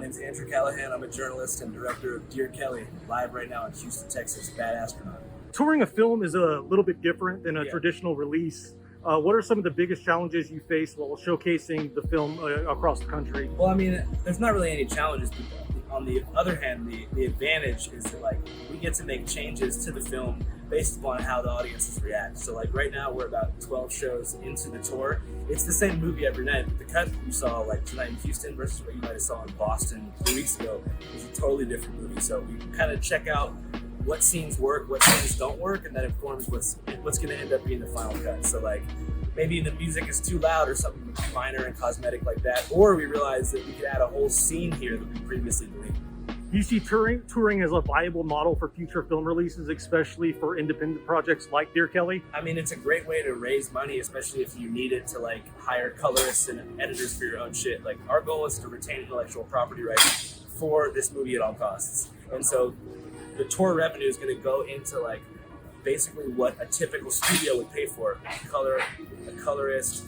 name's Andrew Callaghan. I'm a journalist and director of Dear Kelly, live right now in Houston, Texas. Bad Astronaut. Touring a film is a little bit different than a traditional release. What are some of the biggest challenges you face while showcasing the film across the country? Well, I mean, there's not really any challenges, but on the other hand, the advantage is that like we get to make changes to the film based upon how the audiences react. So like right now we're about 12 shows into the tour. It's the same movie every night. The cut you saw like tonight in Houston versus what you might have saw in Boston 3 weeks ago is a totally different movie. So we kind of check out what scenes work, what scenes don't work, and that informs what's going to end up being the final cut. So like maybe the music is too loud or something minor and cosmetic like that, or we realize that we could add a whole scene here that we previously deleted. Do you see touring as a viable model for future film releases, especially for independent projects like Dear Kelly? I mean, it's a great way to raise money, especially if you need it to like hire colorists and editors for your own shit. Like our goal is to retain intellectual property rights for this movie at all costs. And so the tour revenue is going to go into like basically what a typical studio would pay for: a colorist,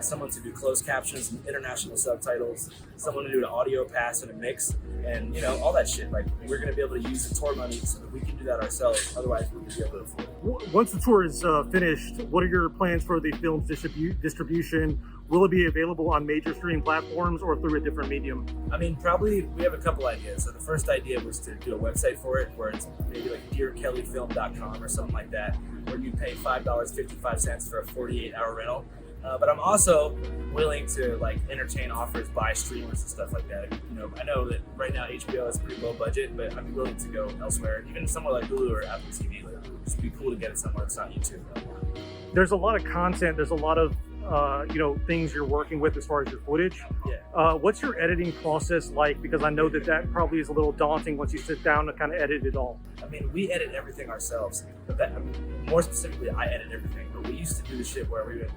someone to do closed captions and international subtitles, someone to do an audio pass and a mix, and you know, all that shit. Like we're going to be able to use the tour money so that we can do that ourselves. Otherwise, we wouldn't be able to afford it. Once the tour is finished, what are your plans for the film's distribution? Will it be available on major streaming platforms or through a different medium? I mean, probably we have a couple ideas. So the first idea was to do a website for it, where it's maybe like dearkellyfilm.com or something like that, where you pay $5.55 for a 48-hour rental. But I'm also willing to like entertain offers by streamers and stuff like that. You know, I know that right now HBO is pretty low budget, but I'd be willing to go elsewhere, even somewhere like Hulu or Apple TV. Like, it'd be cool to get it somewhere that's not YouTube. There's a lot of content. There's a lot of things you're working with as far as your footage. Yeah. What's your editing process like? Because I know that probably is a little daunting once you sit down to kind of edit it all. I mean, we edit everything ourselves. But more specifically, I edit everything. But we used to do the shit where we would,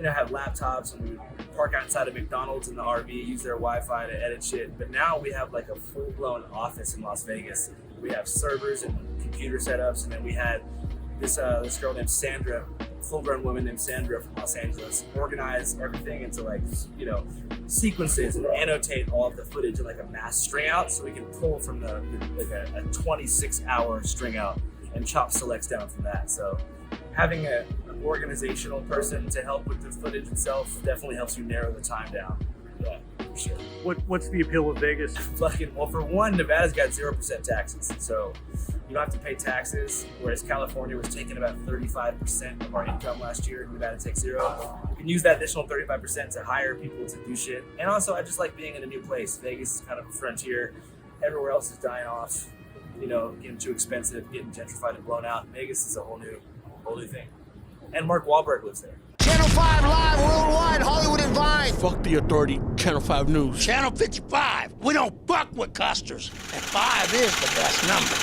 have laptops and we would park outside of McDonald's in the RV, use their Wi-Fi to edit shit. But now we have like a full-blown office in Las Vegas. We have servers and computer setups, and then we had this girl named Sandra, full-grown woman named Sandra from Los Angeles, organize everything into like, sequences and annotate all of the footage in like a mass string out, so we can pull from a 26-hour string out and chop selects down from that. So having an organizational person to help with the footage itself definitely helps you narrow the time down. Yeah, for sure. What's the appeal of Vegas? Well, for one, Nevada's got 0% taxes, so you don't have to pay taxes, whereas California was taking about 35% of our income last year. Nevada takes 0. You can use that additional 35% to hire people to do shit. And also, I just like being in a new place. Vegas is kind of a frontier. Everywhere else is dying off, getting too expensive, getting gentrified and blown out. Vegas is a whole new thing. And Mark Wahlberg lives there. Channel 5 live worldwide, Hollywood and Vine. Fuck the authority, Channel 5 News. Channel 55. We don't fuck with custers. And 5 is the best number.